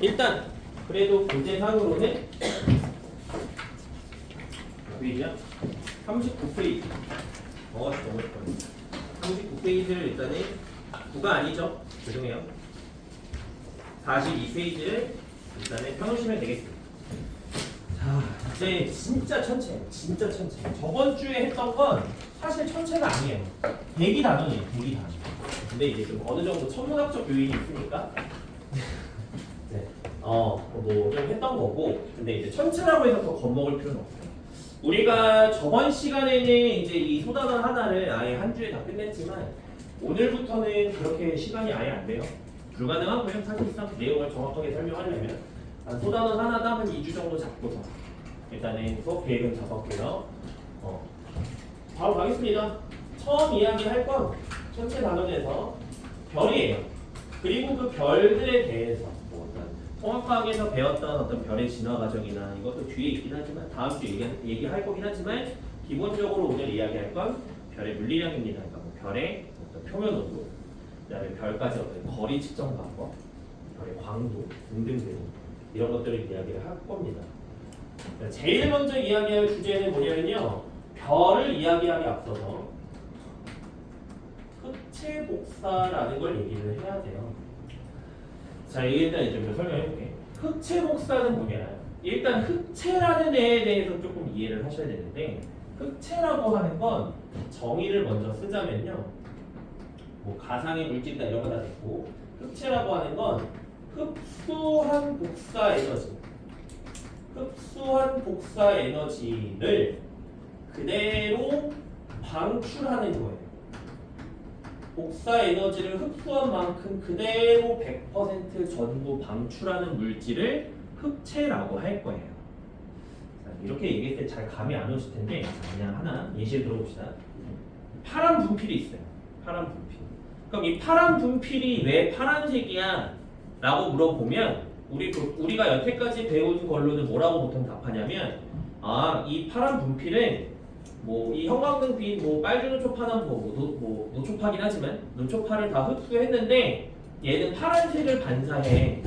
일단 그래도 교재상으로는 몇 페이지야? 39페이지. 너무 예뻐요. 39페이지를 일단은 9가 아니죠? 죄송해요. 42페이지를 일단은 펴놓으시면 되겠습니다. 자, 이제 진짜 천체. 저번 주에 했던 건 사실 천체가 아니에요. 대기 단원이에요. 대기 단원. 근데 이제 좀 어느 정도 천문학적 요인이 있으니까 네. 뭐 좀 했던 거고. 근데 이제 천체라고 해서 더 겁먹을 필요는 없어요. 우리가 저번 시간에는 이제 이 소단원 하나를 아예 한 주에 다 끝냈지만 오늘부터는 그렇게 시간이 아예 안 돼요. 불가능하고요. 사실상 내용을 정확하게 설명하려면 한 소단원 하나당 한 2주 정도 잡고서 일단은 수업 계획은 잡았고요. 바로 가겠습니다. 처음 이야기할 건 천체 단원에서 별이에요. 그리고 그 별들에 대해서 통합과학에서 배웠던 어떤 별의 진화 과정이나 이것도 뒤에 있긴 하지만 다음 주에 얘기할 거긴 하지만 기본적으로 오늘 이야기할 건 별의 물리량입니다. 그러니까 뭐 별의 어떤 표면 온도, 그다음에 별까지 어떤 거리 측정 방법, 별의 광도 등등등 이런 것들을 이야기를 할 겁니다. 제일 먼저 이야기할 주제는 뭐냐면요, 별을 이야기하기 앞서서 흑체 복사라는 걸 얘기를 해야 돼요. 자, 일단 이제 좀 설명해볼게. 흑체 복사는 뭐냐? 일단 흑체라는 애에 대해서 조금 이해를 하셔야 되는데, 흑체라고 하는 건 정의를 먼저 쓰자면요, 뭐 가상의 물질이나 이런 거 다 됐고, 흑체라고 하는 건 흡수한 복사 에너지, 흡수한 복사 에너지를 그대로 방출하는 거예요. 복사 에너지를 흡수한 만큼 그대로 100% 전부 방출하는 물질을 흑체라고 할 거예요. 자, 이렇게 얘기했을 때 잘 감이 안 오실 텐데, 자, 그냥 하나 예시를 들어봅시다. 파란 분필이 있어요. 파란 분필. 그럼 이 파란 분필이 왜 파란색이야? 라고 물어보면 우리가 여태까지 배운 걸로는 뭐라고 보통 답하냐면, 이 파란 분필은 뭐 이 형광등빛 뭐 빨주노초파는 뭐 노초파긴 하지만 노초파를 다 흡수했는데 얘는 파란색을 반사해.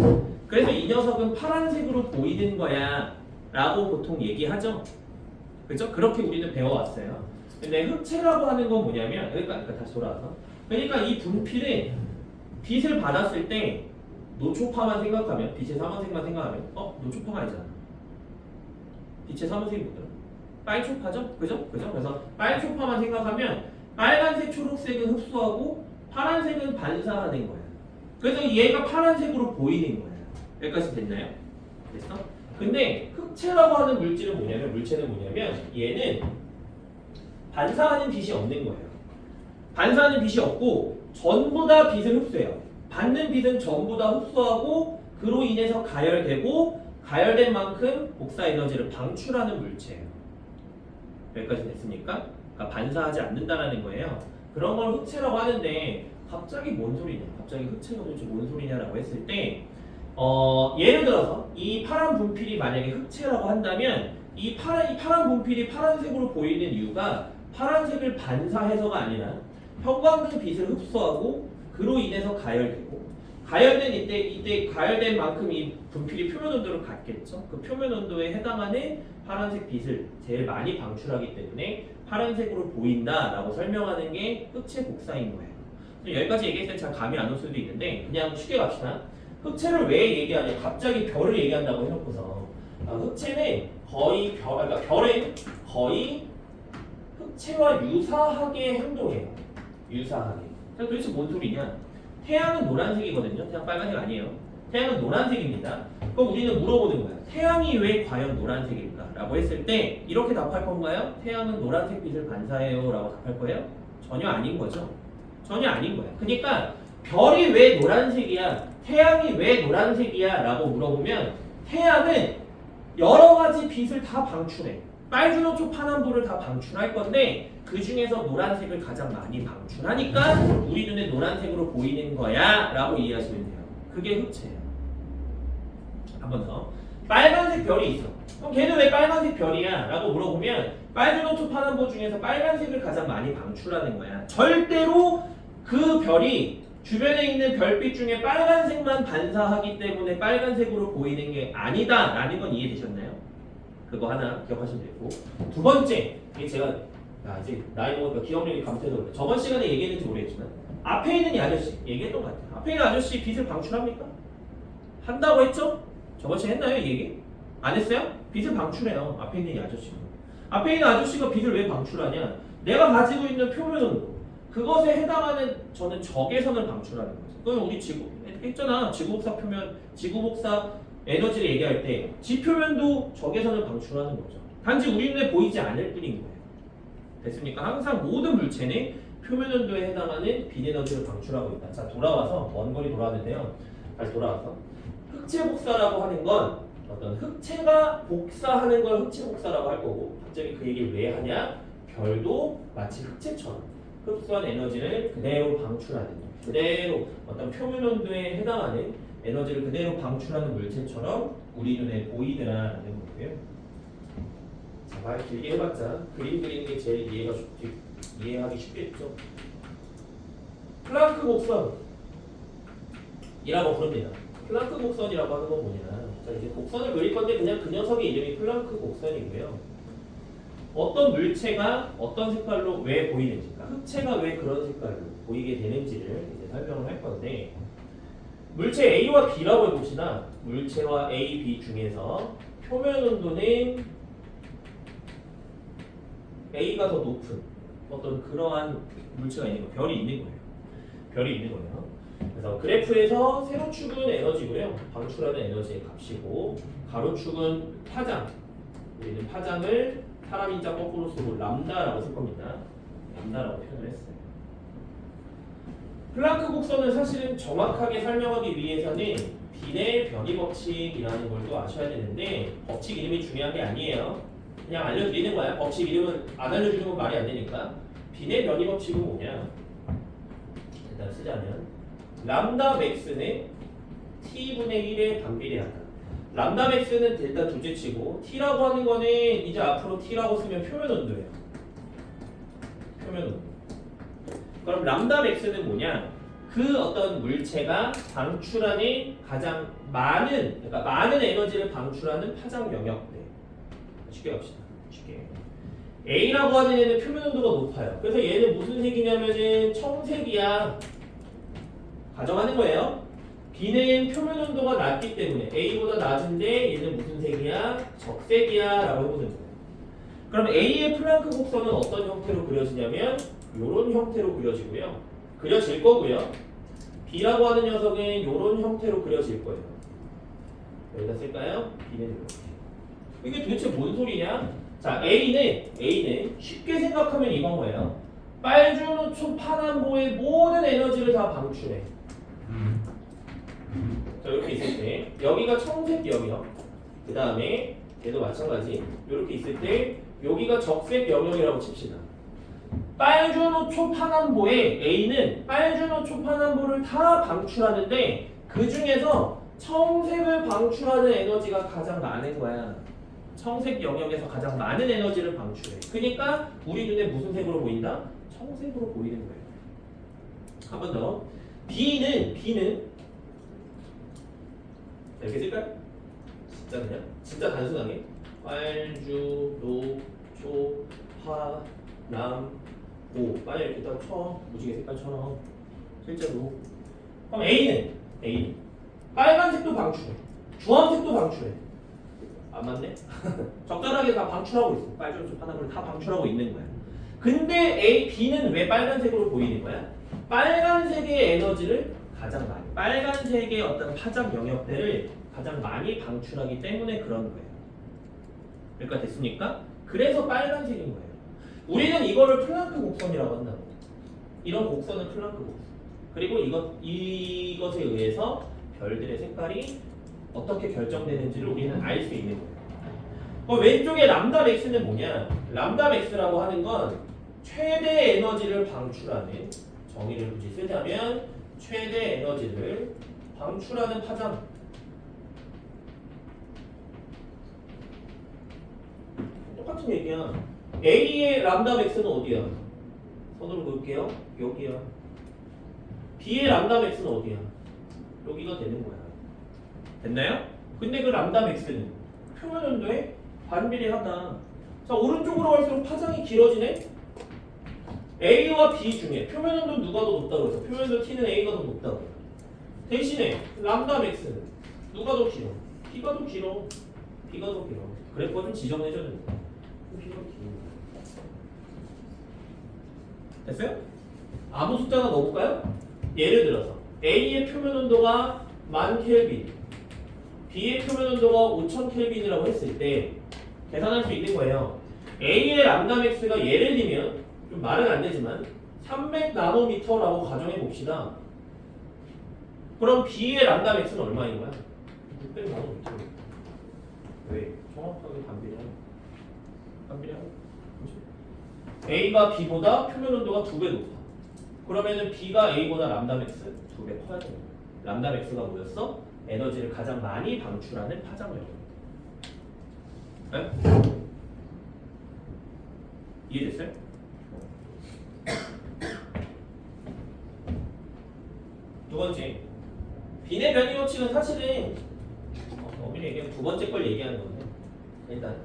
그래서 이 녀석은 파란색으로 보이는 거야 라고 보통 얘기하죠. 그죠? 그렇게 우리는 배워왔어요. 근데 흑체라고 하는 건 뭐냐면, 그러니까 다시 돌아와서, 그러니까 이 분필은 빛을 받았을 때 노초파만 생각하면, 빛의 삼원색만 생각하면 노초파가 아니잖아. 빛의 삼원색이 뭐더라? 빨초파죠? 그죠? 그래서 빨초파만 생각하면 빨간색, 초록색은 흡수하고 파란색은 반사하는 거예요. 그래서 얘가 파란색으로 보이는 거예요. 여기까지 됐나요? 됐어? 근데 흑체라고 하는 물체는 뭐냐면 얘는 반사하는 빛이 없는 거예요. 반사하는 빛이 없고 전부 다 빛을 흡수해요. 받는 빛은 전부 다 흡수하고 그로 인해서 가열되고 가열된 만큼 복사 에너지를 방출하는 물체예요. 여기까지 됐습니까? 그러니까 반사하지 않는다라는 거예요. 그런 걸 흑체라고 하는데 갑자기 뭔 소리냐? 갑자기 흑체가 도대체 뭔 소리냐라고 했을 때 예를 들어서 이 파란 분필이 만약에 흑체라고 한다면 이 파란 분필이 파란색으로 보이는 이유가 파란색을 반사해서가 아니라 형광등 빛을 흡수하고 그로 인해서 가열되고 가열된 이때 가열된 만큼 이 분필이 표면 온도를 갖겠죠. 그 표면 온도에 해당하는 파란색 빛을 제일 많이 방출하기 때문에 파란색으로 보인다라고 설명하는 게 흑체 복사인 거예요. 여기까지 얘기했을 때 잘 감이 안 올 수도 있는데 그냥 쉽게 갑시다. 흑체를 왜 얘기하냐? 갑자기 별을 얘기한다고 해놓고서 흑체는 거의 그러니까 별은 거의 흑체와 유사하게 행동해요. 유사하게. 자, 도대체 뭔 소리냐? 태양은 노란색이거든요. 태양 빨간색 아니에요. 태양은 노란색입니다. 그럼 우리는 물어보는 거야. 태양이 왜 과연 노란색일까? 라고 했을 때 이렇게 답할 건가요? 태양은 노란색 빛을 반사해요 라고 답할 거예요? 전혀 아닌 거죠. 전혀 아닌 거야. 그러니까 별이 왜 노란색이야? 태양이 왜 노란색이야? 라고 물어보면 태양은 여러 가지 빛을 다 방출해. 빨주노초 파남보를 다 방출할 건데 그 중에서 노란색을 가장 많이 방출하니까 우리 눈에 노란색으로 보이는 거야 라고 이해하시면 돼요. 그게 흑체예요. 한 번 더. 빨간색 별이 있어. 그럼 걔는 왜 빨간색 별이야? 라고 물어보면 빨주노초 파남보 중에서 빨간색을 가장 많이 방출하는 거야. 절대로 그 별이 주변에 있는 별빛 중에 빨간색만 반사하기 때문에 빨간색으로 보이는 게 아니다 라는 건 이해되셨나요? 그거 하나 기억하시면 되고, 두 번째, 이게 제가 아직 나이 먹으니까 기억력이 감퇴해서 그래. 저번 시간에 얘기했는지 모르겠지만 앞에 있는 이 아저씨 얘기했던 것 같아요. 앞에 있는 아저씨 빛을 방출합니까? 한다고 했죠? 저번 시간에 했나요 이 얘기? 안 했어요? 빛을 방출해요. 앞에 있는 이 아저씨가. 앞에 있는 아저씨가 빛을 왜 방출하냐? 내가 가지고 있는 표면 온도, 그것에 해당하는 저는 적외선을 방출하는 거죠. 그건 우리 지구 했잖아. 지구복사 표면, 지구복사 에너지를 얘기할 때 지표면도 적외선을 방출하는 거죠. 단지 우리 눈에 보이지 않을 뿐인 거예요. 됐습니까? 항상 모든 물체는 표면 온도에 해당하는 빛 에너지를 방출하고 있다. 자, 돌아와서 먼 거리 돌아왔는데요. 다시 돌아와서 흑체 복사라고 하는 건 어떤 흑체가 복사하는 걸 흑체 복사라고 할 거고, 갑자기 그 얘기를 왜 하냐? 별도 마치 흑체처럼 흡수한 에너지를 그대로 방출하는, 그대로 어떤 표면 온도에 해당하는 에너지를 그대로 방출하는 물체처럼 우리 눈에 보이더라라는 거고요. 자, 말 길게 해봤자 그림 그리는 게 제일 이해하기 쉽겠죠. 플랑크 곡선이라고 부릅니다. 플랑크 곡선이라고 하는 건 뭐냐? 자, 이제 곡선을 그릴 건데 그냥 그 녀석의 이름이 플랑크 곡선이고요. 어떤 물체가 어떤 색깔로 왜 보이는지, 그러니까 흑체가 왜 그런 색깔로 보이게 되는지를 이제 설명을 할 건데, 물체 A와 B라고 해봅시다. 물체와 A, B 중에서 표면 온도는 A가 더 높은 어떤 그러한 물체가 있는 거예요. 별이 있는 거예요. 별이 있는 거예요. 그래서 그래프에서 세로축은 에너지고요. 방출하는 에너지의 값이고, 가로축은 파장. 우리는 파장을 사람 인자 거꾸로 쓰고 람다라고 쓸 겁니다. 람다라고 표현을 했어요. 플랑크 곡선을 사실은 정확하게 설명하기 위해서는 빈의 변이 법칙이라는 걸 또 아셔야 되는데, 법칙 이름이 중요한 게 아니에요. 그냥 알려드리는 거야. 법칙 이름은 안 알려주는 건 말이 안 되니까. 빈의 변이 법칙은 뭐냐? 일단 쓰자면 람다 맥스는 t분의 1에 반비례하다. 람다 맥스는 일단 둘째치고, t라고 하는 거는 이제 앞으로 t라고 쓰면 표면 온도예요. 표면 온도. 그럼 람다 맥스는 뭐냐? 그 어떤 물체가 방출하는 가장 많은, 그러니까 많은 에너지를 방출하는 파장 영역대. 쉽게 갑시다. 쉽게. A라고 하는 애는 표면 온도가 높아요. 그래서 얘는 무슨 색이냐면은 청색이야. 가정하는 거예요. B는 표면 온도가 낮기 때문에 A보다 낮은데 얘는 무슨 색이야? 적색이야 라고 해보는 거예요. 그럼 A의 플랑크 곡선은 어떤 형태로 그려지냐면 이런 형태로 그려지고요. 그려질 거고요. B라고 하는 녀석은 이런 형태로 그려질 거예요. 여기다 쓸까요? B는 이렇게. 이게 도대체 뭔 소리냐? 자, A는 쉽게 생각하면 이건 거예요. 빨주노초 파남보의 모든 에너지를 다 방출해. 자, 이렇게 있을 때 여기가 청색 영역, 그 다음에 얘도 마찬가지. 이렇게 있을 때 여기가 적색 영역이라고 칩시다. 빨주노초 파남보에 A는 빨주노초 파남보를 다 방출하는데 그 중에서 청색을 방출하는 에너지가 가장 많은 거야. 청색 영역에서 가장 많은 에너지를 방출해. 그러니까 우리 눈에 무슨 색으로 보인다? 청색으로 보이는 거예요. 한 번 더. B는 이렇게 쓸까요? 진짜 그냥 진짜 단순하게 빨주, 노, 초, 파, 남, 오 만약 이렇게 딱 쳐 무지개 색깔처럼 실제로. 그럼 A는 빨간색도 방출해, 주황색도 방출해. 안 맞네? 적절하게 다 방출하고 있어. 빨주, 초, 파, 남을 다 방출하고 있는 거야. 근데 B는 왜 빨간색으로 보이는 거야? 빨간색의 에너지를 가장 많이, 빨간색의 어떤 파장 영역들을 가장 많이 방출하기 때문에 그런 거예요. 그러니까 됐습니까? 그래서 빨간색인 거예요. 우리는 이거를 플랑크 곡선이라고 한다고. 이런 곡선은 플랑크 곡선. 그리고 이것에 의해서 별들의 색깔이 어떻게 결정되는지를 우리는 알 수 있는 거예요. 왼쪽에 람다 맥스는 뭐냐? 람다 맥스라고 하는 건 최대 에너지를 방출하는, 정의를 굳이 쓰자면 최대 에너지를 방출하는 파장. 똑같은 얘기야. A의 람다 맥스는 어디야? 선으로 그을게요. 여기야. B의 람다 맥스는 어디야? 여기가 되는 거야. 됐나요? 근데 그 람다 맥스는 표면 온도에 반비례하다. 자, 오른쪽으로 갈수록 파장이 길어지네? A와 B 중에 표면 온도 누가 더 높다고 해서 표면 온도 T는 A가 더 높다고. 대신에 람다 맥스는 누가 더 길어? B가 더 길어. B가 더 길어. 그래프가 좀 지정해줘야 된다. B가 더 길어. 됐어요? 아무 숫자 하나 넣어볼까요? 예를 들어서 A의 표면 온도가 10,000켈빈, B의 표면 온도가 5,000켈빈이라고 했을 때 계산할 수 있는 거예요. A의 람다 맥스가 예를 들면 좀 말은 안 되지만 300나노미터라고 가정해 봅시다. 그럼 B의 람다 맥스는 얼마인 거야? 600나노미터. 왜? 정확하게 반비례하고. 반비례하고. A가 B보다 표면 온도가 2배 높아. 그러면은 B가 A보다 람다 맥스 2배 커야 됩니다. 람다 맥스가 뭐였어? 에너지를 가장 많이 방출하는 파장을. 네? 이해됐어요? 두 번째, 빈의 변이 법칙은 사실은 엄밀히 얘기하면 두 번째 걸 얘기하는 건데 일단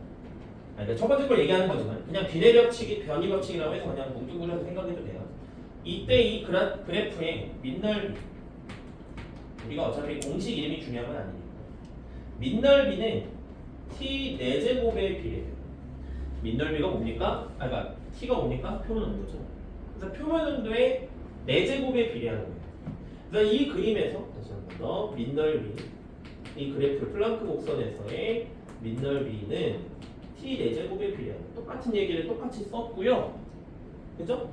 그러니까 첫 번째 걸 얘기하는 거지만 그냥 빈의 법칙이 변이 법칙이라고 해서 그냥 뭉뚱그려서 생각해도 돼요. 이때 이 그래프의 밑넓이 우리가 어차피 공식 이름이 중요한 건 아니니까 밑넓이는 t 4제곱에 비례해요. 밑넓이가 뭡니까? 그러니까 t가 뭡니까? 표면 온도죠. 그래서 표면 온도의 4제곱에 비례하는 거예요. 그래서 이 그림에서 다시 한 번 더 밑넓이 이 그래프 플랑크 곡선에서의 밑넓이는 t 4제곱에 비례하는 똑같은 얘기를 똑같이 썼고요. 그죠?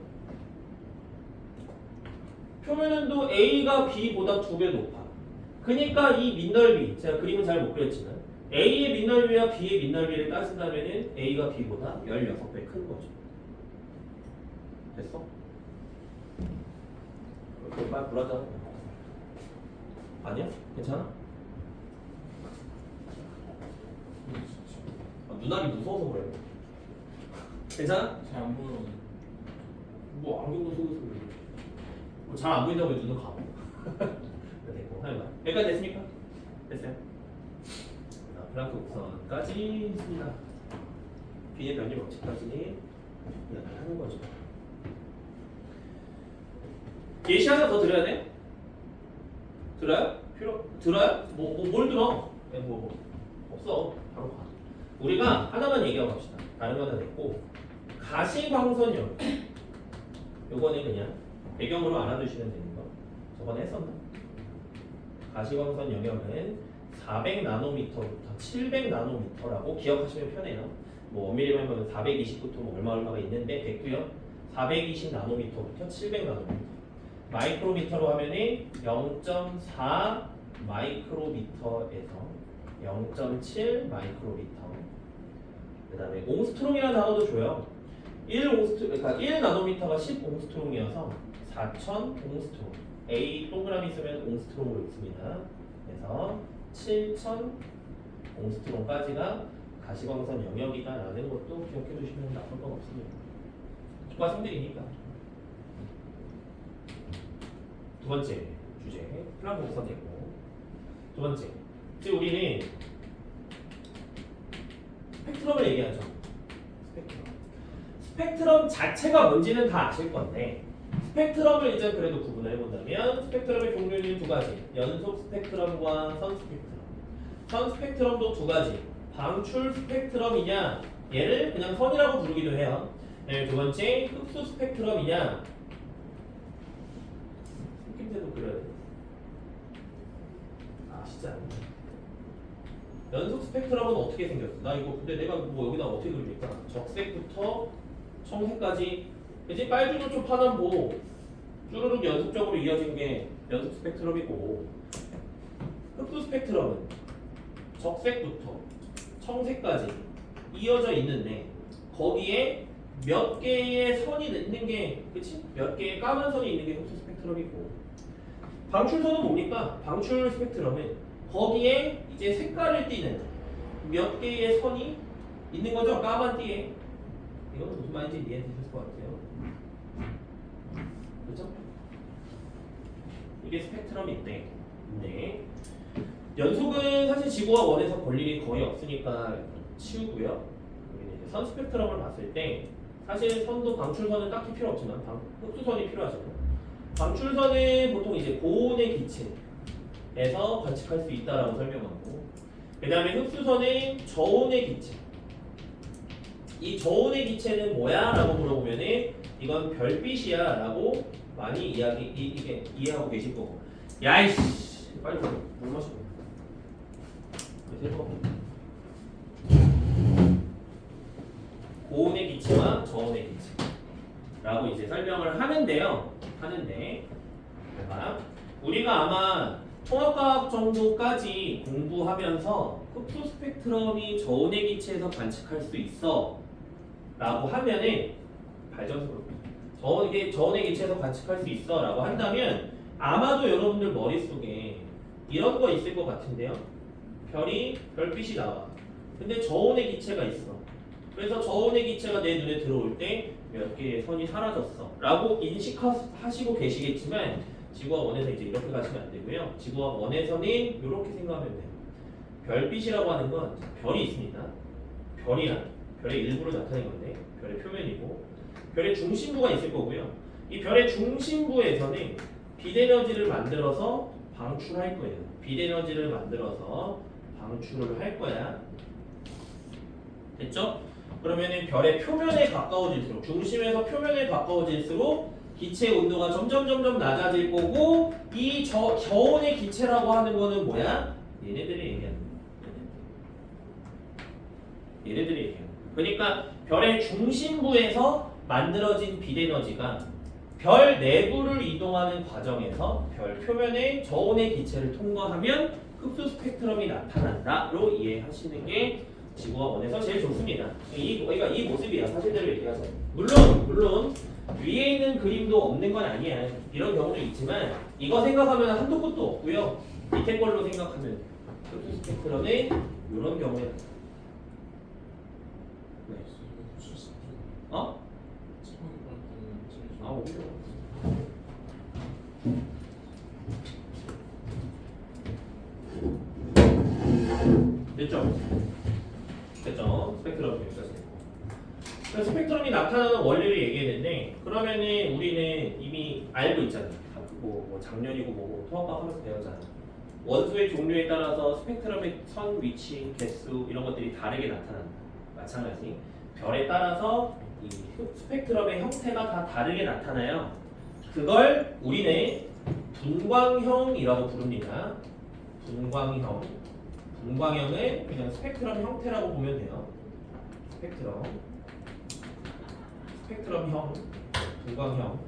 표면 온도 A가 B보다 2배 높아. 그러니까 이 밑넓이 제가 그림은 잘 못 그렸지만 A의 밑넓이와 B의 밑넓이를 따진다면은 A가 B보다 16배 큰 거죠. 됐어? 그렇게 말 불하잖아. 아니야? 괜찮아? 눈알이 무서워서 그래. 괜찮아? 잘 안 보여. 뭐 안경도 쓰고 있어. 뭐 잘 안 보인다고 왜 눈을 감아? 됐고 하여간 여기까지 됐습니까? 됐어요? 자, 플랑크 곡선까지 있습니다. B의 변이 법칙까지 하는 거죠. 예시 하나 더 드려야 돼? 들어요? 들어요? 뭘 들어? 없어. 바로 가. 우리가 하나만 얘기하고 갑시다. 다른 거는 됐고 가시광선열 요거는 그냥 배경으로 알아두시면 되는 거. 저번에 했었나? 가시광선 영역은 400나노미터부터 700나노미터라고 기억하시면 편해요. 뭐 엄밀히 말하면 420부터 뭐 얼마가 있는데 됐고요. 420나노미터부터 700나노미터. 마이크로미터로 하면은 0.4 마이크로미터에서 0.7 마이크로미터. 그다음에 옹스트롱이라는 단어도 줘요. 그러니까 1나노미터가 10옹스트롱이어서 4,000 옹스트롱. A 동그라미 쓰면 옹스트롱으로 있습니다. 그래서 7,000 옹스트롱까지가 가시광선 영역이다라는 것도 기억해 두시면 나쁠 건 없습니다. 주과성들이니까. 두 번째 주제 플랑크 곡선이고 두 번째 지금 우리는 스펙트럼을 얘기하죠. 스펙트럼 자체가 뭔지는 다 아실 건데 스펙트럼을 이제 그래도 구분을 해본다면 스펙트럼의 종류는 두 가지. 연속 스펙트럼과 선 스펙트럼. 선 스펙트럼도 두 가지. 방출 스펙트럼이냐 얘를 그냥 선이라고 부르기도 해요. 두 번째 흡수 스펙트럼이냐 생김새도 그려야 돼. 아시지 않나? 연속 스펙트럼은 어떻게 생겼어? 나 이거 근데 내가 뭐 여기다 어떻게 그립니까? 적색부터 청색까지 이제 빨주노초 파남보 쭈루룩 연속적으로 이어진 게 연속 스펙트럼이고 흡수 스펙트럼은 적색부터 청색까지 이어져 있는데 거기에 몇 개의 선이 있는 게 그치? 몇 개의 까만 선이 있는 게 흡수 스펙트럼이고 방출선은 뭡니까? 방출 스펙트럼은 거기에 이제 색깔을 띠는 몇 개의 선이 있는 거죠? 까만 띠에. 이건 무슨 말인지 이해해 주실 것 같아요. 그렇죠? 이게 스펙트럼인데, 네. 연속은 사실 지구와 원에서 볼 일이 거의 없으니까 치우고요. 우리는 이제 선 스펙트럼을 봤을 때 사실 선도 방출선은 딱히 필요 없지만 흡수선이 필요하죠. 방출선은 보통 이제 고온의 기체에서 관측할 수 있다라고 설명하고, 그 다음에 흡수선은 저온의 기체. 이 저온의 기체는 뭐야? 라고 물어보면은 이건 별빛이야 라고 많이 이해하고 계실 거고. 야이씨, 빨리 물 마시고. 고온의 기체와 저온의 기체라고 이제 설명을 하는데요. 우리가 아마 통합과학 정도까지 공부하면서 흡수 스펙트럼이 저온의 기체에서 관측할 수 있어 라고 하면은 발전소로 이게 저온의 기체에서 관측할 수 있어 라고 한다면 아마도 여러분들 머릿속에 이런 거 있을 것 같은데요. 별빛이 나와. 근데 저온의 기체가 있어. 그래서 저온의 기체가 내 눈에 들어올 때 몇 개의 선이 사라졌어 라고 인식하시고 계시겠지만 지구와 원에서 이제 이렇게 가시면 안 되고요. 지구와 원에서는 이렇게 생각하면 돼요. 별빛이라고 하는 건 별이 있습니다. 별이란 별의 일부를 나타낸 건데 별의 표면이고 별의 중심부가 있을 거고요. 이 별의 중심부에서는 빛에너지를 만들어서 방출할 거예요. 빛에너지를 만들어서 방출을 할 거야. 됐죠? 그러면은 별의 표면에 가까워질수록 중심에서 표면에 가까워질수록 기체 온도가 점점 낮아질 거고 이 저온의 기체라고 하는 거는 뭐야? 얘네들이 얘기하는 그러니까 별의 중심부에서 만들어진 빛에너지가 별 내부를 이동하는 과정에서 별 표면의 저온의 기체를 통과하면 흡수 스펙트럼이 나타난다로 이해하시는 게 지구와 원에서 제일 좋습니다. 그러니까 이 모습이야. 사실대로 얘기하자. 물론 위에 있는 그림도 없는 건 아니야. 이런 경우도 있지만 이거 생각하면 한도 끝도 없고요. 밑에 걸로 생각하면 흡수 스펙트럼은 이런 경우에 네. 어? 아, 오히려. 됐죠? 스펙트럼 여기까지 됐고. 스펙트럼이 나타나는 원리를 얘기했는데 그러면은 우리는 이미 알고 있잖아. 뭐 작년이고 뭐고 통합과학 하면서 배웠잖아. 원소의 종류에 따라서 스펙트럼의 선 위치, 개수 이런 것들이 다르게 나타난다. 마찬가지. 별에 따라서 이 스펙트럼의 형태가 다 다르게 나타나요. 그걸 우리는 분광형이라고 부릅니다. 분광형을 그냥 스펙트럼 형태라고 보면 돼요. 스펙트럼형, 분광형.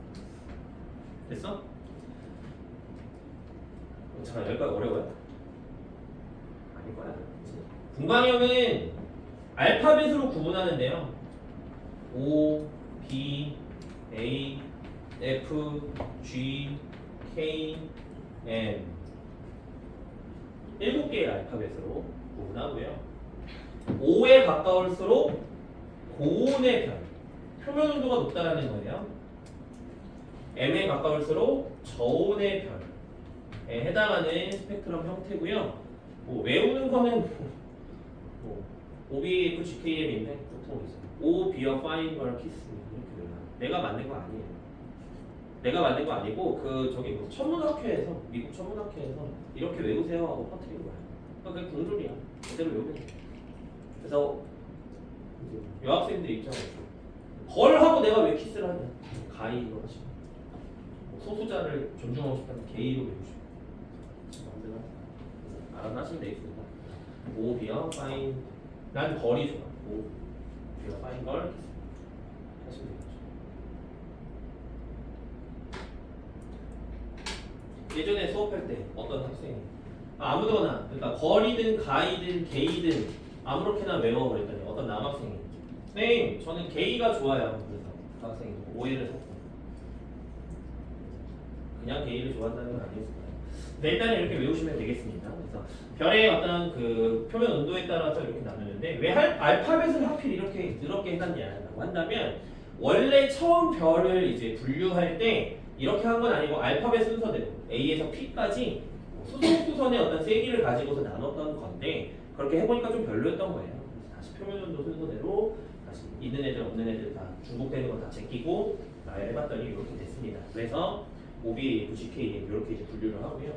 됐어? 잠깐 여기까지 어려워요? 아닐 거야. 분광형은 알파벳으로 구분하는데요. O, B, A, F, G, K, M 7개의 알파벳으로 구분하고요. O에 가까울수록 고온의 별, 표면 온도가 높다는 거예요. M에 가까울수록 저온의 별에 해당하는 스펙트럼 형태고요. 뭐 외우는 거는 OB, GKM인데 보통 이제 O, B와 Find 걸 키스 이렇게 외워요. 내가 만든 거 아니에요. 내가 만든 거 아니고 그 저기 뭐 천문학회에서 미국 천문학회에서 이렇게 외우세요 하고 퍼뜨린 거야. 그러니까 그게 공돌이야. 그대로 외우면 돼. 그래서 이제 여학생들 입장에서 걸 하고 내가 왜 키스를 하냐? 가이로 하시고 뭐 소수자를 존중하고 싶다면 게이로 외우시고 마음대로 알아서 하시면 되겠습니다. O, B와 Find 난 걸이 좋아. O, B와 Find 걸 하시면 되겠죠. 예전에 수업할 때 어떤 학생이 아무거나 그러니까 걸이든 가이든 게이든 아무렇게나 외워버렸더니 어떤 남학생이 선생님 저는 게이가 좋아요. 그래서 그 학생이 오해를 샀고 그냥 게이를 좋아한다는 건 아니었을 거예요. 네, 일단 이렇게 외우시면 되겠습니다. 그래서 별의 어떤 그 표면 온도에 따라서 이렇게 나누는데 왜 알파벳을 하필 이렇게 더럽게 해놨냐라고 한다면 원래 처음 별을 이제 분류할 때 이렇게 한 건 아니고 알파벳 순서대로 A에서 P까지 수성수선의 어떤 세기를 가지고서 나눴던 건데 그렇게 해보니까 좀 별로였던 거예요. 그래서 다시 표면운동 순서대로 다시 있는 애들 없는 애들 다 중복되는 거 다 제끼고 해봤더니 이렇게 됐습니다. 그래서 OB, VCK 이렇게 이제 분류를 하고요.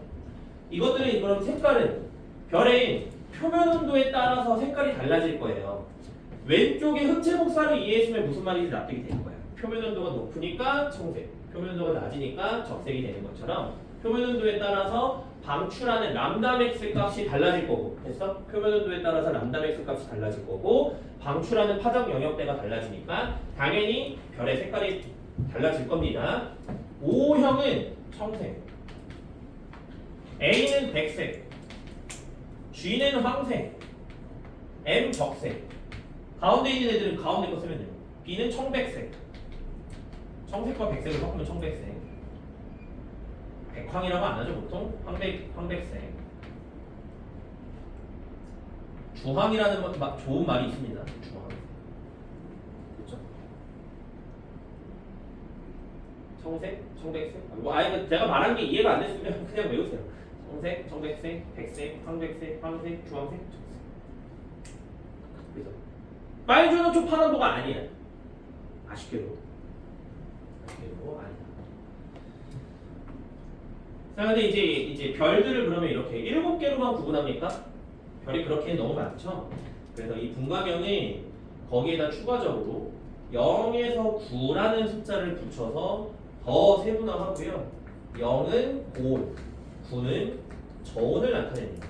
이것들은 그럼 색깔은 별의 표면 온도에 따라서 색깔이 달라질 거예요. 왼쪽에 흑채 복사를 이해했으면 무슨 말인지 납득이 될 거예요. 표면 온도가 높으니까 청색, 표면 온도가 낮으니까 적색이 되는 것처럼 표면 온도에 따라서 방출하는 람다 맥스 값이 달라질 거고, 됐어? 표면 온도에 따라서 람다 맥스 값이 달라질 거고, 방출하는 파적 영역대가 달라지니까 당연히 별의 색깔이 달라질 겁니다. O형은 청색, A는 백색, G는 황색, M 적색. 가운데 있는 애들은 가운데 거 쓰면 돼요. B는 청백색. 청색과 백색을 섞으면 청백색. 백황이라고 안 하죠 보통? 황백색. 주황이라는 좋은 말이 있습니다. 주황. 그렇죠? 청색, 청백색. 아니 제가 말한 게 이해가 안 됐으면 그냥 외우세요. 청색, 청백색, 백색, 황백색, 황색, 주황색, 적색. 그래서 빨주는 초파남보가 아니야. 아쉽게도 아니야. 자, 근데 이제 별들을 그러면 이렇게 7개로만 구분합니까? 별이 그렇게 너무 많죠. 그래서 이 분광형이 거기에다 추가적으로 0에서 9라는 숫자를 붙여서 더 세분화하고요. 0은 온, 9는 저온을 나타냅니다.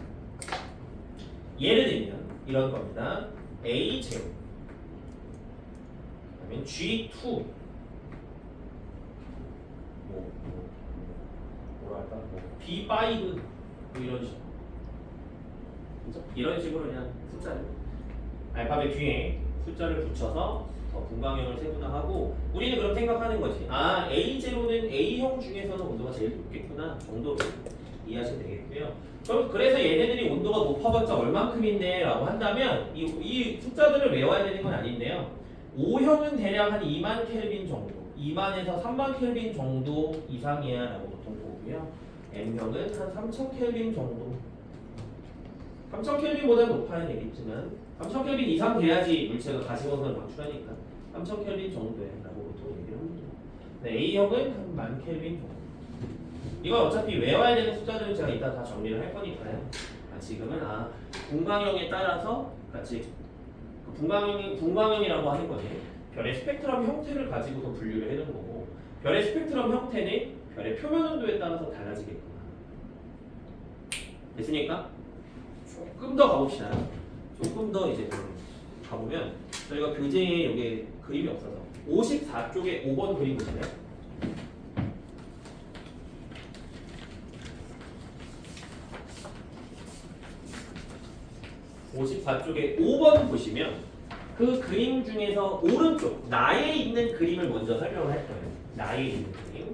예를 들면 이런 겁니다. A 제곱, 그다음에 G2, 뭐랄까, B5, 뭐 이런 식으로, 그렇죠? 이런 식으로 그냥 숫자를 알파벳 뒤에 숫자를 붙여서 더 분광형을 세분화하고 우리는 그럼 생각하는 거지. 아, A0는 A형 중에서는 온도가 제일 높겠구나 정도로 이해하시면 되겠고요. 그럼 그래서 얘네들이 온도가 높아봤자 얼만큼인데 라고 한다면 이 숫자들을 외워야 되는 건 아닌데요. O형은 대략 한 2만 켈빈 정도, 2만에서 3만 켈빈 정도 이상이야 라고 보통 보고요. M형은 한 3,000 켈빈 정도, 3,000 켈빈보다 높아야 되겠지만 3,000 켈빈 이상 돼야지 물체가 가시광선을 방출하니까 3,000 켈빈 정도라고 보통 얘기를 합니다. 네, A형은 한 10,000 켈빈 정도. 이건 어차피 외워야 되는 숫자들은 제가 이따 다 정리를 할 거니까요. 지금은 분광형에 따라서 같이 분광형이라고 하는 거는 별의 스펙트럼 형태를 가지고서 분류를 해놓은 거고, 별의 스펙트럼 형태는 별의 표면 온도에 따라서 달라지겠구나. 됐습니까? 조금 더 가봅시다. 조금 더 이제 가보면 저희가 교재에 여기 그림이 없어서 54쪽에 5번 그림 보시나요? 54쪽에 5번 보시면 그 그림 중에서 오른쪽 나에 있는 그림을 먼저 설명을 할 거예요. 나에 있는 그림을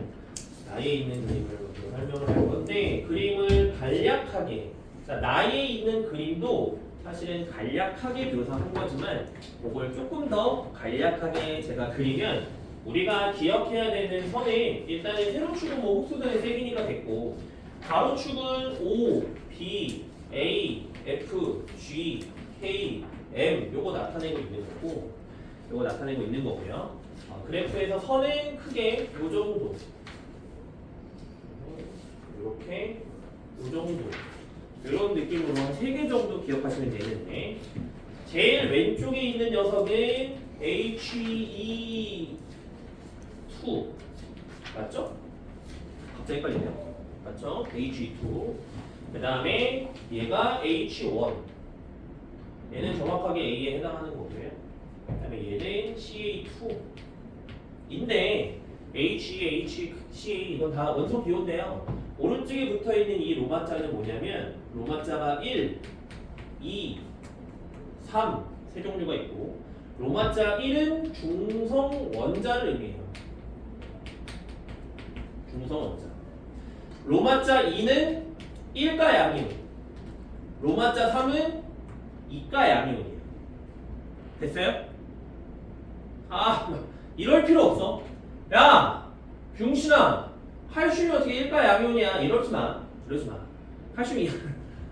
먼저 설명을 할 건데, 그림을 간략하게, 자, 나에 있는 그림도 사실은 간략하게 묘사한 거지만 그걸 조금 더 간략하게 제가 그리면 우리가 기억해야 되는 선에 일단은 세로축은 뭐 흡수선의 세기니까 됐고, 가로축은 O, B, A, F, G, K, M 요거 나타내고 있는 거고요. 그래프에서 선은 크게 요 정도, 이렇게 요 정도, 이런 느낌으로 한 3개 정도 기억하시면 되는데, 제일 왼쪽에 있는 녀석은 HE2 맞죠? 갑자기 헷갈리네요. 맞죠? HE2. 그 다음에 얘가 H1. 얘는 정확하게 A에 해당하는 거고요. 그 다음에 얘는 CA2인데 HE, CA 이건 다 원소 기호인데요. 오른쪽에 붙어있는 이 로마자는 뭐냐면 로마자가 1, 2, 3 세 종류가 있고, 로마자 1은 중성 원자를 의미해요. 중성 원자. 로마자 2는 1가 양이온, 로마자 3은 2가 양이온이에요. 됐어요? 이럴 필요 없어. 야, 병신아, 칼슘이 어떻게 일가 양이온이야 이러지 마. 그러지 마. 칼슘이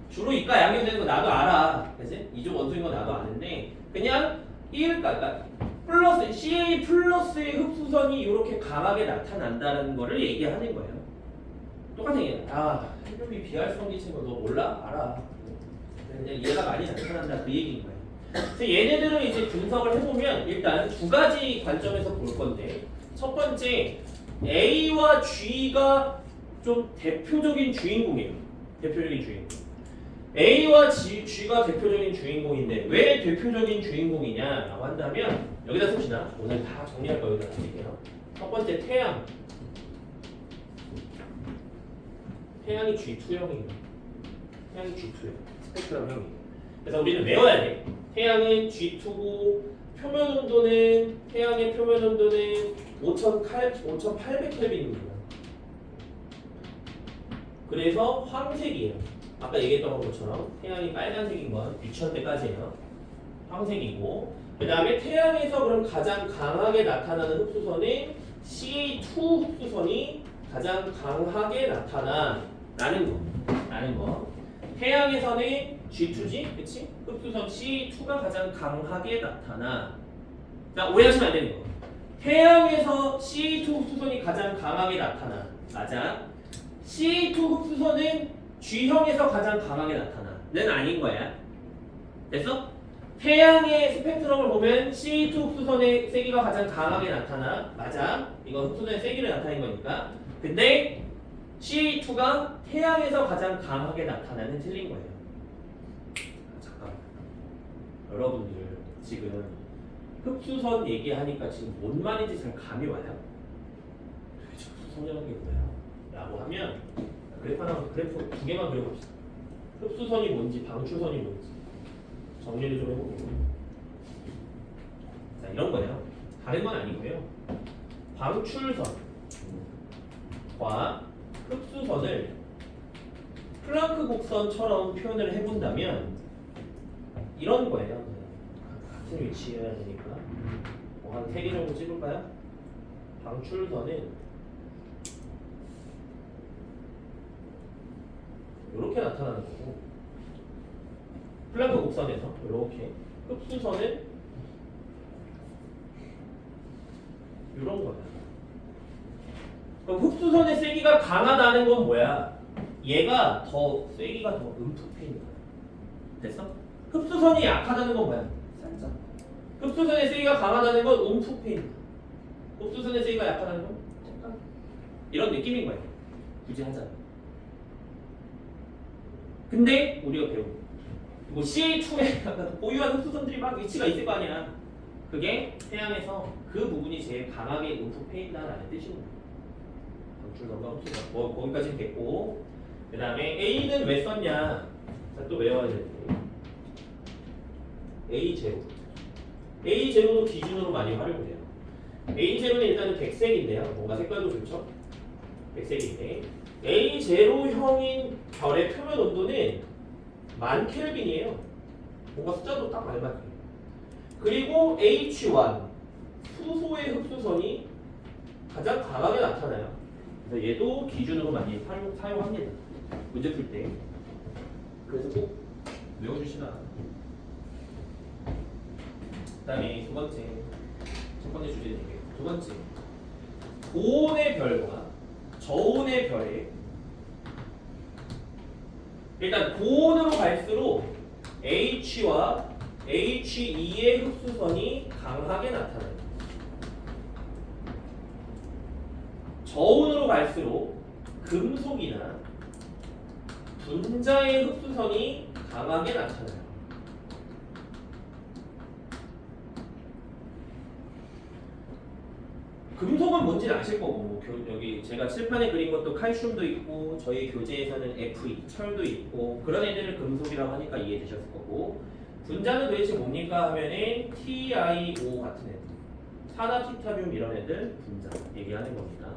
주로 이가 양이온 되는 거 나도 알아. 그지? 이쪽 원소인 거 나도 아는데 그냥 1가 그러니까 플러스 CA 플러스의 흡수선이 이렇게 강하게 나타난다는 거를 얘기하는 거예요. 똑같은 얘기야. 아, 헬륨이 비활성 기체인 거 너 몰라? 알아. 그냥 얘가 많이 나타난다 그 얘기인 거예요. 그래서 얘네들을 이제 분석을 해보면 일단 두 가지 관점에서 볼 건데 첫 번째 A와 G가 좀 대표적인 주인공이에요. 대표적인 주인공. A와 G가 대표적인 주인공인데 왜 대표적인 주인공이냐라고 한다면 여기다 씁시다. 오늘 다 정리할 거 여기다 쓸게요. 첫 번째 태양. 태양이 G2형이에요. 태양이 G2형. 스펙트럼형이에요. 그래서 우리는 외워야 돼. 태양은 G2고 표면 온도는 태양의 표면 온도는 5,800켈빈입니다. 그래서 황색이에요. 아까 얘기했던 것처럼 태양이 빨간색인 건 유치원 때까지예요. 황색이고 그 다음에 태양에서 그럼 가장 강하게 나타나는 흡수선은 CA2 흡수선이 가장 강하게 나타나라는 거. 태양에서는 G2지, 그치? 흡수선 CA2가 가장 강하게 나타나. 자, 오해하시면 안 되는 거. 태양에서 CA2 흡수선이 가장 강하게 나타나. 맞아. CA2 흡수선은 G형에서 가장 강하게 나타나.는 아닌 거야. 됐어? 태양의 스펙트럼을 보면 CA2 흡수선의 세기가 가장 강하게 나타나. 맞아. 이건 흡수선의 세기를 나타낸 거니까. 근데 CA2가 태양에서 가장 강하게 나타나는 틀린 거예요. 잠깐만. 여러분들 지금 흡수선 얘기하니까 지금 뭔 말인지 잘 감이 와요? 도대체 흡수선이라는 게 뭐야? 라고 하면 그래프 두 개만 그려봅시다. 흡수선이 뭔지 방출선이 뭔지 정리를 좀 해볼게요. 자, 이런 거예요. 다른 건 아니고요. 방출선과 흡수선을 플랑크 곡선처럼 표현을 해본다면 이런 거예요. 같은 위치여야 되니까 한 3개 정도 찍을까요? 방출선은 이렇게 나타나는 거고 플랑크 곡선에서 이렇게 흡수선은 이런 거야. 그럼 흡수선의 세기가 강하다는 건 뭐야? 얘가 더 세기가 더 음프페인 거야. 됐어? 흡수선이 약하다는 건 뭐야? 살짝. 흡수선의 세기가 강하다는 건 음프페인 거야. 흡수선의 세기가 약하다는 건 약간 이런 느낌인 거야. 굳이 하자. 근데 우리가 배운 뭐 CA2에 보유한 흡수선들이 막 위치가 있을 거 아니야. 그게 태양에서 그 부분이 제일 강하게 음프페인다라는 뜻인 거야. 방출선과 흡수선. 뭐 거기까지는 됐고 그 다음에 A는 왜 썼냐? 자, 또 외워야 되는데 A0도 기준으로 많이 활용돼요. A0는 일단은 백색인데요. 뭔가 색깔도 좋죠? 백색인데 A0형인 별의 표면 온도는 10,000켈빈이에요. 뭔가 숫자도 딱 알맞게. 그리고 H1 수소의 흡수선이 가장 강하게 나타나요. 그래서 얘도 기준으로 많이 사용합니다. 문제 풀 때. 그래서 꼭 외워주시라. 그 다음에 첫 번째 주제 드릴게요. 두 번째, 고온의 별과 저온의 별의 일단 고온으로 갈수록 H와 He2의 흡수선이 강하게 나타나요. 저온으로 갈수록 금속이나 분자의 흡수선이 강하게 나타나요. 금속은 뭔지는 아실 거고 여기 제가 칠판에 그린 것도 칼슘도 있고 저희 교재에서는 Fe, 철도 있고 그런 애들을 금속이라고 하니까 이해되셨을 거고 분자는 도대체 뭡니까 하면은 TiO 같은 애들 산화티타뮴 이런 애들 분자 얘기하는 겁니다.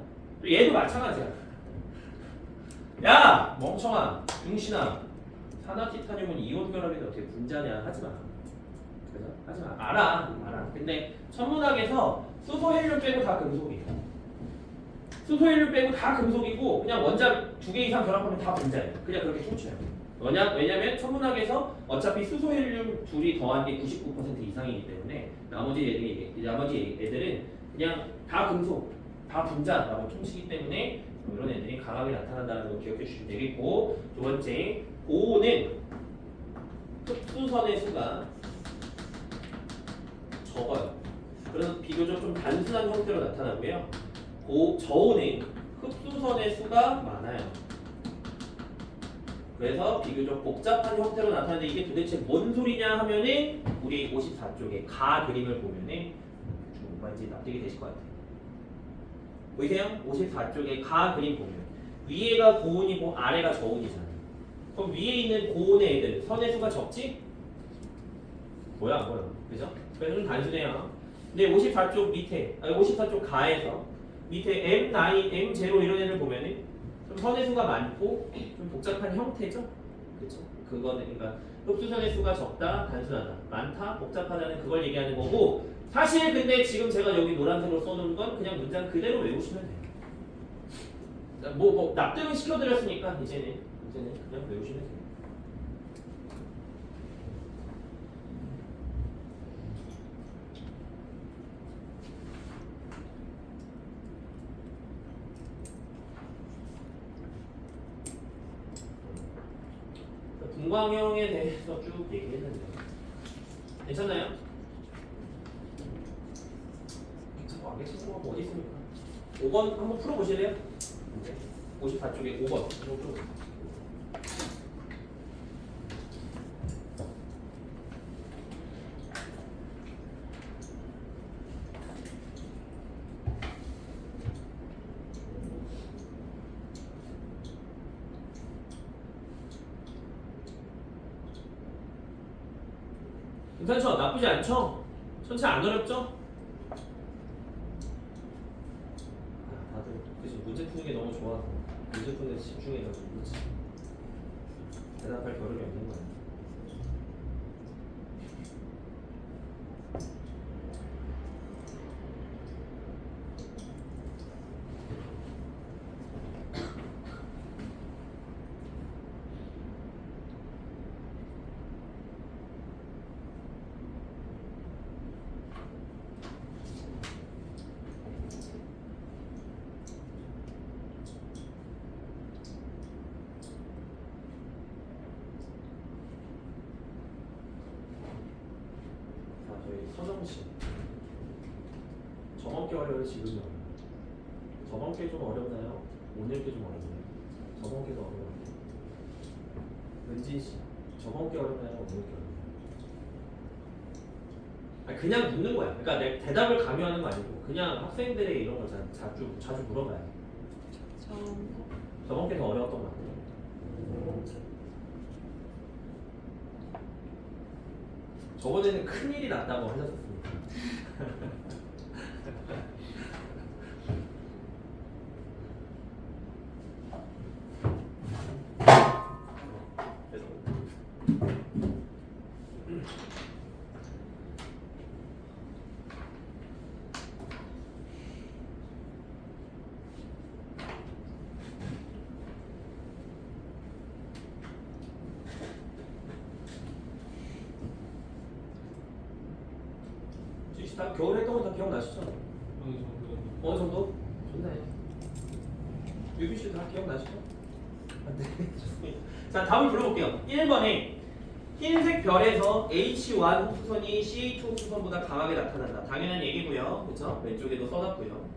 또 얘도 마찬가지야. 야 멍청아 중신아 산화티타뮴은 이온 결합인데 어떻게 분자냐 하지마. 그죠? 하지마. 알아. 근데 천문학에서 수소 헬륨 빼고 다 금속이에요. 수소연료 빼고 다 금속이고 그냥 원자 2개 이상 결합하면 다 분자예요. 그냥 그렇게 퉁쳐요. 왜냐면 천문학에서 어차피 수소연료 둘이 더한 게 99% 이상이기 때문에 나머지 애들은 그냥 다 금속, 다 분자라고 퉁치기 때문에 이런 애들이 강하게 나타난다는 걸 기억해 주시면 되겠고, 두 번째, O는 흡수선의 수가 적어요. 그래서 비교적 좀 단순한 형태로 나타나고요. 저온은 흡수선의 수가 많아요. 그래서 비교적 복잡한 형태로 나타나는데 이게 도대체 뭔 소리냐 하면은 우리 54쪽에 가 그림을 보면은 좀 뭔지 납득이 되실 것 같아요. 보이세요? 54쪽에 가 그림 보면 위에가 고온이고 아래가 저온이잖아요. 그럼 위에 있는 고온의 애들 선의 수가 적지? 뭐야? 그죠? 그래서 좀 단순해요. 근데 54쪽 밑에, 54쪽 가에서 밑에 M9, M0 이런 애들 보면은 좀 선의 수가 많고 좀 복잡한 형태죠? 그렇죠? 그거는 그러니까 흡수선의 수가 적다, 단순하다, 많다, 복잡하다는 그걸 얘기하는 거고, 사실 근데 지금 제가 여기 노란색으로 써놓은 건 그냥 문장 그대로 외우시면 돼요. 그러니까 뭐 납득을 시켜드렸으니까 이제는 그냥 외우시면 돼요. 분광형에 대해서 쭉 얘기했는데 괜찮나요? 자꾸 안 계시는 거 어디 있습니까? 5번 한번 풀어보실래요? 54쪽에 5번 괜찮죠? 나쁘지 않죠? 전체 안 어렵죠? 다들 그치 문제 푸는 게 너무 좋아서 문제 푸는 데 집중해가지고 그렇지 대답할 겨를이 없는 거야. 서정씨 저번 게 어려워요? 지금이 어려워요? 저번 게 좀 어렵나요? 오늘 게 좀 어렵나요? 저번 게도 어려워요. 은진씨 저번 게 어렵나요? 오늘 게 어렵나요? 그냥 묻는 거야. 그러니까 내 대답을 강요하는 거 아니고 그냥 학생들의 이런 걸 자주 물어봐요. 저번 게 더 어려웠던 것 같아요. 저번에는 큰일이 났다고 하셨었습니다. 다 겨울 했던 거 다 기억나시죠? 어느 정도? 좋네. 유비 씨도 다 기억나시죠? 네, 좋습니다. 자, 답을 불러볼게요. 1번에 흰색 별에서 H1 흡수선이 CH2 흡수선보다 강하게 나타난다. 당연한 얘기고요. 그렇죠? 왼쪽에도 써놨고요.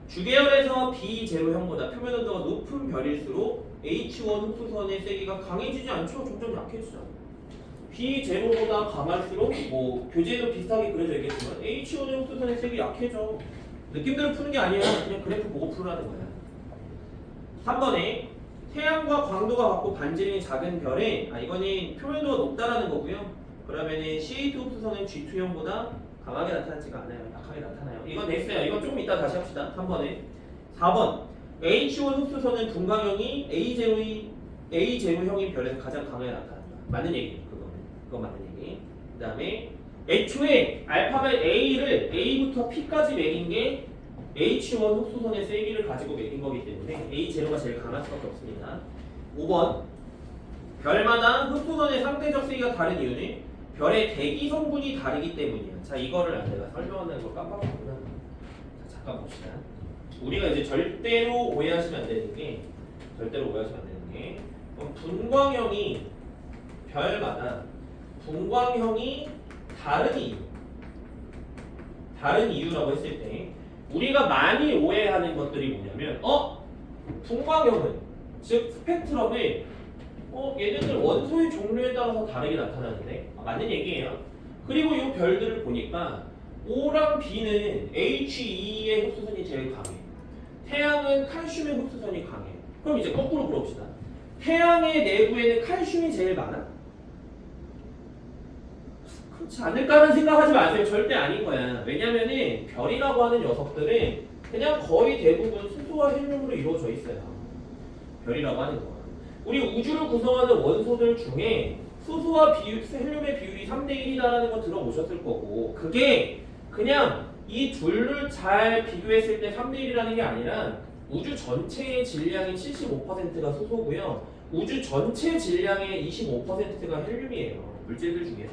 주계열에서 B0형보다 표면 온도가 높은 별일수록 H1 흡수선의 세기가 강해지지 않죠? 점점 약해지죠. B0보다 강할수록 뭐 교재에도 비슷하게 그려져 있겠지만 H1의 흡수선의 색이 약해져. 느낌대로 푸는 게 아니야. 그냥 그래프 보고 풀으라는 거야. 3번에 태양과 광도가 같고 반지름이 작은 별에 이거는 표면도가 높다라는 거고요. 그러면은 CH2 흡수선은 G2형보다 강하게 나타나지가 않아요. 약하게 나타나요. 이건 냈어요. 이건 조금 이따 다시 합시다. 3번에 4번 H1 흡수선은 분광형이 A0형인 별에서 가장 강하게 나타난다. 맞는 얘기예요. 그건 맞는 얘기. 그 다음에 애초에 알파벳 A를 A부터 P까지 매긴 게 H1 흡수선의 세기를 가지고 매긴 거기 때문에 A0가 제일 강할 수밖에 없습니다. 5번 별마다 흡수선의 상대적 세기가 다른 이유는 별의 대기 성분이 다르기 때문이야. 자, 이거를 내가 설명하는 걸 깜빡했구나. 자, 잠깐 봅시다. 우리가 이제 절대로 오해하시면 안 되는 게 분광형이 별마다 분광형이 다른 이유라고 했을 때 우리가 많이 오해하는 것들이 뭐냐면 분광형은 즉 스펙트럼을 얘네들 원소의 종류에 따라서 다르게 나타나는데 맞는 얘기예요. 그리고 이 별들을 보니까 O랑 B는 He2의 흡수선이 제일 강해. 태양은 칼슘의 흡수선이 강해. 그럼 이제 거꾸로 물어봅시다. 태양의 내부에는 칼슘이 제일 많아? 그렇지 않을까라는 생각하지 마세요. 절대 아닌 거야. 왜냐면은 별이라고 하는 녀석들은 그냥 거의 대부분 수소와 헬륨으로 이루어져 있어요. 별이라고 하는 거. 우리 우주를 구성하는 원소들 중에 수소와 헬륨의 비율이 3대 1이다라는 거 들어보셨을 거고 그게 그냥 이 둘을 잘 비교했을 때 3대 1이라는 게 아니라 우주 전체의 질량의 75%가 수소고요. 우주 전체 질량의 25%가 헬륨이에요. 물질들 중에서.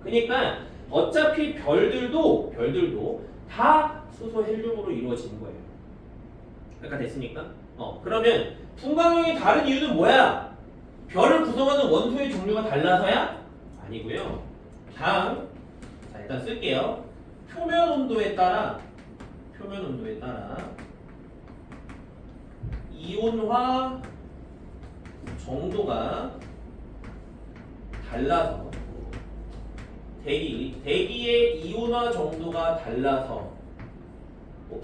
그러니까 어차피 별들도 다 수소 헬륨으로 이루어진 거예요. 약간 됐습니까? 그러면 분광형이 다른 이유는 뭐야? 별을 구성하는 원소의 종류가 달라서야? 아니고요. 다음, 자 일단 쓸게요. 표면 온도에 따라 이온화 정도가 달라서 대기의 이온화 정도가 달라서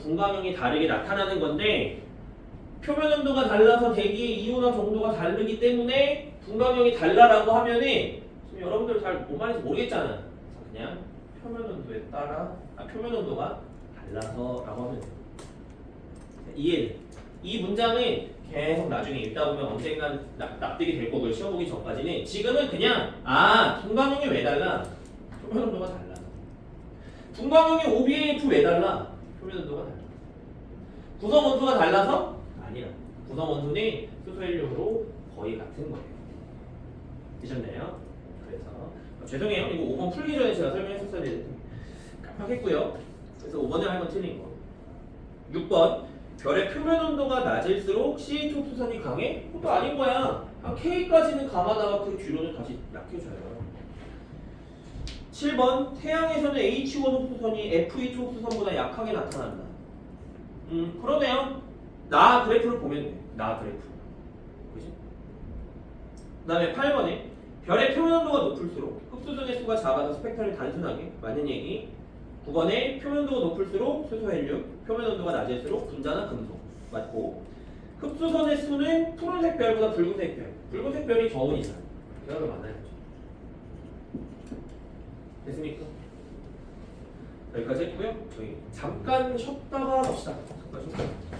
분광형이 다르게 나타나는 건데 표면 온도가 달라서 대기의 이온화 정도가 다르기 때문에 분광형이 달라라고 하면은 지금 여러분들 잘 뭔 말인지 모르겠잖아. 그냥 표면 온도에 따라 표면 온도가 달라서라고 하면 돼요. 이해돼. 이 문장은 계속 나중에 읽다 보면 언젠간 납득이 될 거고요. 시험 보기 전까지는. 지금은 그냥 분광형이 왜 달라? 표면 온도가 달라. 분광형이 OBAF 왜 달라? 표면 온도가 달라. 구성 원소가 달라서? 아니야. 구성 원소는 수소 헬륨으로 거의 같은 거예요. 되셨나요? 그래서 죄송해요. 이거 5번 풀기 전에 제가 설명했었어야 되는데 깜빡했고요. 그래서 5번에 한 번 틀린 거. 6번 별의 표면 온도가 낮을수록 CH 흡수선이 강해? 그것도 아닌 거야. 한 K까지는 강하다가 그 뒤로는 다시 약해져요. 7번 태양에서는 H1 흡수선이 F2 흡수선보다 약하게 나타난다. 그러네요. 나 그래프를 보면 돼. 나 그래프. 그지? 그 다음에 8번에 별의 표면 온도가 높을수록 흡수선의 수가 작아서 스펙트럼이 단순하게 맞는 얘기. 9번에 표면 온도가 높을수록 수소 헬륨, 표면 온도가 낮을수록 분자나 금속 맞고 흡수선의 수는 푸른색 별보다 붉은색 별. 붉은색 별이 저온 이상. 이거를 만나야죠. 됐습니까? 여기까지 했고요. 저희 잠깐 쉬었다가 갑시다. 잠깐 쉬었다가.